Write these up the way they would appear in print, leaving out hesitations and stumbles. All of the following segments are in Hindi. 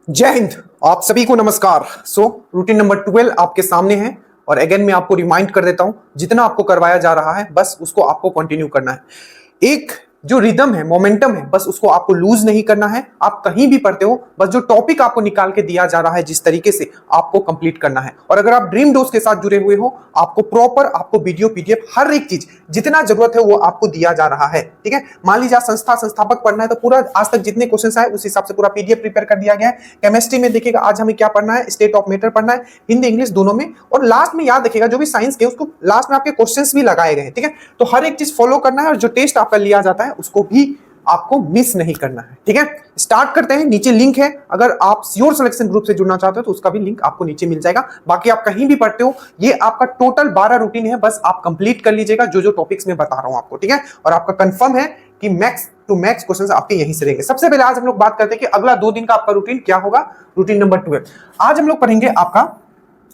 जय हिंद। आप सभी को नमस्कार। रूटीन नंबर 12 आपके सामने है और अगेन मैं आपको रिमाइंड कर देता हूं, जितना आपको करवाया जा रहा है बस उसको आपको कंटिन्यू करना है। एक जो रिदम है, मोमेंटम है, बस उसको आपको लूज नहीं करना है। आप कहीं भी पढ़ते हो, बस जो टॉपिक आपको निकाल के दिया जा रहा है जिस तरीके से आपको कंप्लीट करना है। और अगर आप ड्रीम डोज के साथ जुड़े हुए हो, आपको प्रॉपर आपको वीडियो पीडीएफ हर एक चीज जितना जरूरत है वो आपको दिया जा रहा है। ठीक है, मान लीजिए संस्थापक पढ़ना है तो पूरा आज तक जितने क्वेश्चन आए उस हिसाब से पूरा पीडीएफ प्रिपेयर कर दिया गया है। केमिस्ट्री में देखिएगा आज हमें क्या पढ़ना है, स्टेट ऑफ मैटर पढ़ना है, हिंदी इंग्लिश दोनों में। और लास्ट में याद रखिएगा जो भी साइंस के उसको लास्ट में आपके क्वेश्चंस भी लगाए गए हैं। ठीक है, तो हर एक चीज फॉलो करना है और जो टेस्ट आपका लिया जाता है उसको भी आपको मिस नहीं करना है। ठीक है, स्टार्ट करते हैं। नीचे लिंक है, अगर आप योर सिलेक्शन ग्रुप से जुड़ना चाहते हो तो उसका भी लिंक आपको नीचे मिल जाएगा। बाकी आप कहीं भी पढ़ते हो, ये आपका टोटल 12 रूटीन है, बस आप कंप्लीट कर लीजिएगा जो जो टॉपिक्स मैं बता रहा हूं आपको। ठीक है, और आपका कंफर्म है कि मैक्स टू मैक्स क्वेश्चंस आपके यहीं से रहेंगे। सबसे पहले आज हम लोग बात करते हैं कि अगला 2 दिन का आपका रूटीन क्या होगा। रूटीन नंबर 12 आज हम लोग पढ़ेंगे आपका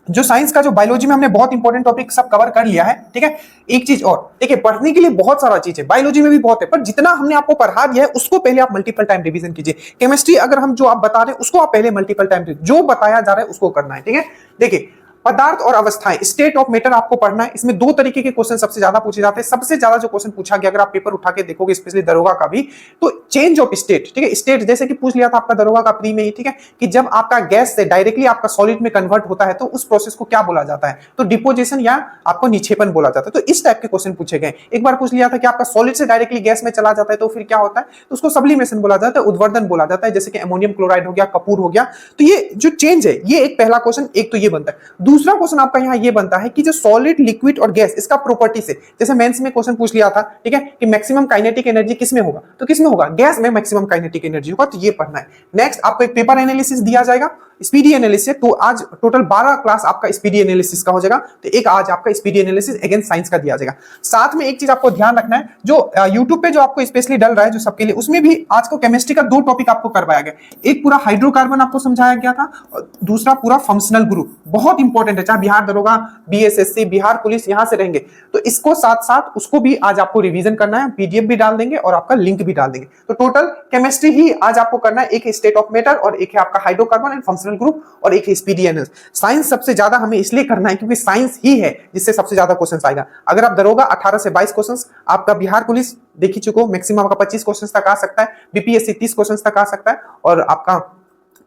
जो साइंस का, जो बायोलॉजी में हमने बहुत इंपॉर्टेंट टॉपिक सब कवर कर लिया है। ठीक है, एक चीज और देखिए, पढ़ने के लिए बहुत सारा चीज है, बायोलॉजी में भी बहुत है, पर जितना हमने आपको पढ़ा दिया है उसको पहले आप मल्टीपल टाइम रिवीजन कीजिए। केमिस्ट्री अगर हम जो आप बता रहे हैं उसको आप पहले मल्टीपल टाइम, जो बताया जा रहा है उसको करना है। ठीक है, देखिए पदार्थ और अवस्थाएं, स्टेट ऑफ मैटर आपको पढ़ना है। इसमें 2 तरीके के क्वेश्चन सबसे ज्यादा पूछे जाते हैं। सबसे ज्यादा जो क्वेश्चन पूछा गया, अगर आप पेपर उठा के देखोगे स्पेशली दरोगा का भी, तो चेंज ऑफ स्टेट। ठीक है, स्टेट जैसे कि पूछ लिया था आपका दरोगा का प्री में ही। ठीक है, कि जब आपका गैस से डायरेक्टली आपका सॉलिड में कन्वर्ट होता है तो उस प्रोसेस को क्या बोला जाता है, तो डिपोजिशन या आपको निक्षेपण बोला जाता है। तो इस टाइप के क्वेश्चन पूछे गए। एक बार पूछ लिया था कि आपका सॉलिड से डायरेक्टली गैस में चला जाता है तो फिर क्या होता है, तो उसको सब्लिमेशन बोला जाता है, उद्वर्धन बोला जाता है, जैसे कि अमोनियम क्लोराइड हो गया, कपूर हो गया। तो ये जो चेंज है, ये एक पहला क्वेश्चन, एक तो ये बनता है। दूसरा क्वेश्चन आपका यहाँ ये बनता है कि जो सॉलिड, लिक्विड और गैस, इसका प्रॉपर्टी से, जैसे मेंस में क्वेश्चन पूछ लिया था। ठीक है, कि मैक्सिमम काइनेटिक एनर्जी किसमें होगा, तो किसमें होगा, गैस में मैक्सिमम काइनेटिक एनर्जी होगा। तो ये पढ़ना है। नेक्स्ट आपको एक पेपर एनालिसिस दिया जाएगा, स्पीडी एनालिसिस। तो आज टोटल 12 क्लास आपका स्पीडी एनालिसिस का हो जाएगा। तो एक आज आपका स्पीडी एनालिसिस अगेंस्ट साइंस का दिया जाएगा। साथ में एक चीज आपको ध्यान रखना है, जो यूट्यूब पे जो आपको स्पेशली डल रहा है जो सबके लिए, उसमें भी आज को केमिस्ट्री का 2 टॉपिक आपको करवाया गया। एक पूरा हाइड्रोकार्बन आपको समझाया गया था और दूसरा पूरा फंक्शनल ग्रुप। बहुत इंपॉर्टेंट है, चाहे बिहार दरोगा, बीएसएससी, बिहार पुलिस यहां से रहेंगे तो इसको साथ साथ उसको भी आज आपको रिवीजन करना है। पीडीएफ भी डाल देंगे और आपका लिंक भी डाल देंगे। तो टोटल केमिस्ट्री ही आज आपको करना है। एक स्टेट ऑफ मैटर और एक है आपका हाइड्रोकार्बन एंड फंक्शनल ग्रुप और एक है स्पीडी एनालिसिस। साइंस सबसे ज्यादा हमें इसलिए करना है क्योंकि साइंस ही है जिससे सबसे ज्यादा क्वेश्चन आएगा। अगर आप दरोगा 18 से 22 क्वेश्चन, आपका बिहार पुलिस देख ही चुको, मैक्सिमम आपका 25 क्वेश्चन तक आ सकता है, बीपीएससी 30 क्वेश्चन तक आ सकता है और आपका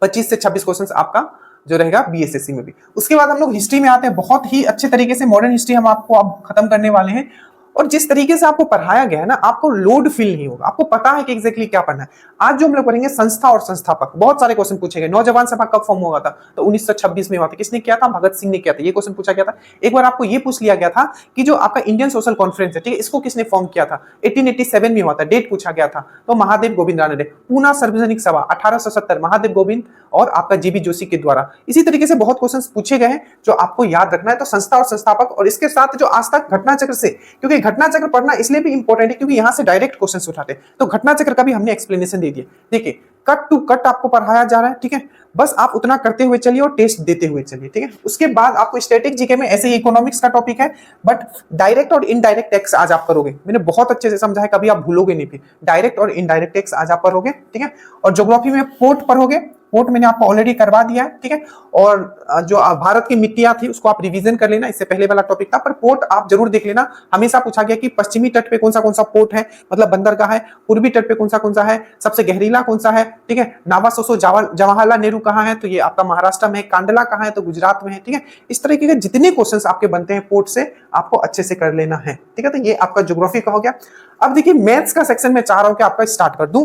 25 से 26 क्वेश्चन आपका जो रहेगा बीएसएससी में भी। उसके बाद हम लोग हिस्ट्री में आते हैं। बहुत ही अच्छे तरीके से मॉडर्न हिस्ट्री हम आपको अब खत्म करने वाले हैं और जिस तरीके से आपको पढ़ाया गया है ना, आपको लोड फील नहीं होगा, आपको पता है कि एग्जैक्टली क्या पढ़ना है। आज जो हम लोग पढ़ेंगे संस्था और संस्थापक, बहुत सारे क्वेश्चन पूछे गए। नौजवान सभा कब फॉर्म हुआ था, तो 1926 में हुआ था। किसने किया था, भगत सिंह ने किया था। ये क्वेश्चन पूछा गया था। एक बार आपको ये पूछ लिया गया था कि जो आपका इंडियन सोशल कॉन्फ्रेंस है, ठीक है, इसको किसने फॉर्म किया था, 1887 में हुआ था। डेट पूछा गया था, तो महादेव गोविंद रानडे। पूना सार्वजनिक सभा 1870, महादेव गोविंद और आपका जीबी जोशी के द्वारा। इसी तरीके से बहुत क्वेश्चन पूछे गए हैं जो आपको याद रखना है। तो संस्था और संस्थापक, और इसके साथ जो आज तक घटना चक्र से, क्योंकि घटना चक्र पढ़ना इसलिए भी इंपॉर्टेंट है क्योंकि यहां से डायरेक्ट क्वेश्चंस उठाते हैं। तो घटना चक्र का भी हमने एक्सप्लेनेशन दे दिया। देखिए कट टू कट आपको पढ़ाया जा रहा है। ठीक है, बस आप उतना करते हुए चलिए और टेस्ट देते हुए चलिए। ठीक है, उसके बाद आपको स्टैटिक जीके में, ऐसे ही इकोनॉमिक्स का टॉपिक है बट डायरेक्ट और इनडायरेक्ट टैक्स आज आप करोगे। मैंने बहुत अच्छे से समझा है, कभी आप भूलोगे नहीं। फिर डायरेक्ट और इनडायरेक्ट टैक्स आज आप करोगे। ठीक है, और ज्योग्राफी में पोर्ट पढ़ोगे। पोर्ट मैंने आपको ऑलरेडी करवा दिया है। ठीक है, और जो भारत की मिट्टियां थी उसको आप रिवीजन कर लेना, इससे पहले वाला टॉपिक था। पर पोर्ट आप जरूर देख लेना। हमेशा पूछा गया कि पश्चिमी तट पे कौन सा पोर्ट है, मतलब बंदरगाह है। पूर्वी तट पे कौन सा है, सबसे गहरीला कौन सा है। ठीक है, नावासोसो जवाहरलाल नेहरू कहाँ है, तो ये आपका महाराष्ट्र में है। कांडला कहाँ है, तो गुजरात में है। ठीक है, इस तरीके के जितने क्वेश्चंस आपके बनते हैं पोर्ट से, आपको अच्छे से कर लेना है। ठीक है, तो ये आपका ज्योग्राफी का हो गया। अब देखिए मैथ्स का सेक्शन में चाह रहा हूं कि आपका स्टार्ट कर दूं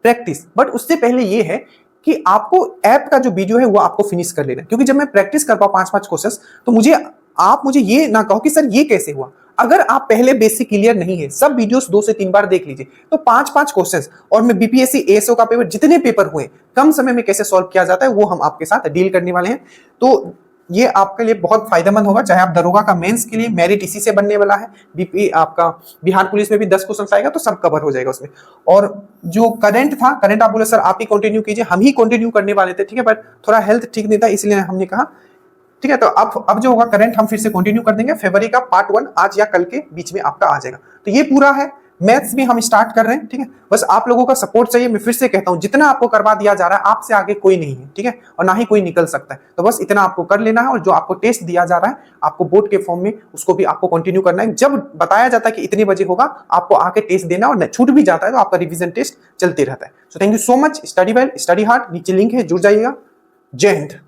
प्रैक्टिस, बट उससे पहले ये है कि आपको ऐप का जो वीडियो है वो आपको फिनिश कर लेना है। क्योंकि जब मैं प्रैक्टिस कर पाऊं 5-5 क्वेश्चंस, तो आप मुझे ये ना कहो कि सर ये कैसे हुआ। अगर आप पहले बेसिक क्लियर नहीं है, सब वीडियोस 2 से 3 बार देख लीजिए, तो 5-5 क्वेश्चंस, और मैं बीपीएससी एएसओ का पेपर, जितने पेपर हुए कम समय में कैसे सॉल्व किया जाता है वो हम आपके साथ डील करने वाले हैं। तो ये आपके लिए बहुत फायदेमंद होगा। चाहे आप दरोगा का मेंस के लिए, मेरिट इसी से बनने वाला है। बीपी आपका बिहार पुलिस में भी 10 क्वेश्चन आएगा तो सब कवर हो जाएगा उसमें। और जो करंट था, करंट आप बोले सर आप ही कंटिन्यू कीजिए, हम ही कंटिन्यू करने वाले थे। ठीक है, बट थोड़ा हेल्थ ठीक नहीं था इसलिए हमने कहा ठीक है, तो अब जो होगा करंट हम फिर से कंटिन्यू कर देंगे। फरवरी का पार्ट 1 आज या कल के बीच में आपका आ जाएगा। तो ये पूरा है। मैथ्स भी हम स्टार्ट कर रहे हैं, ठीक है। बस आप लोगों का सपोर्ट चाहिए। मैं फिर से कहता हूं, जितना आपको करवा दिया जा रहा है, आपसे आगे कोई नहीं है, ठीक है, और ना ही कोई निकल सकता है। तो बस इतना आपको कर लेना है, और जो आपको टेस्ट दिया जा रहा है आपको बोर्ड के फॉर्म में, उसको भी आपको कंटिन्यू करना है। जब बताया जाता है कि इतने बजे होगा, आपको आके टेस्ट देना, और छूट भी जाता है तो आपका रिवीजन टेस्ट चलते रहता है। So thank you so much. Study well, study hard. नीचे लिंक है, जुड़ जाइएगा। जय हिंद।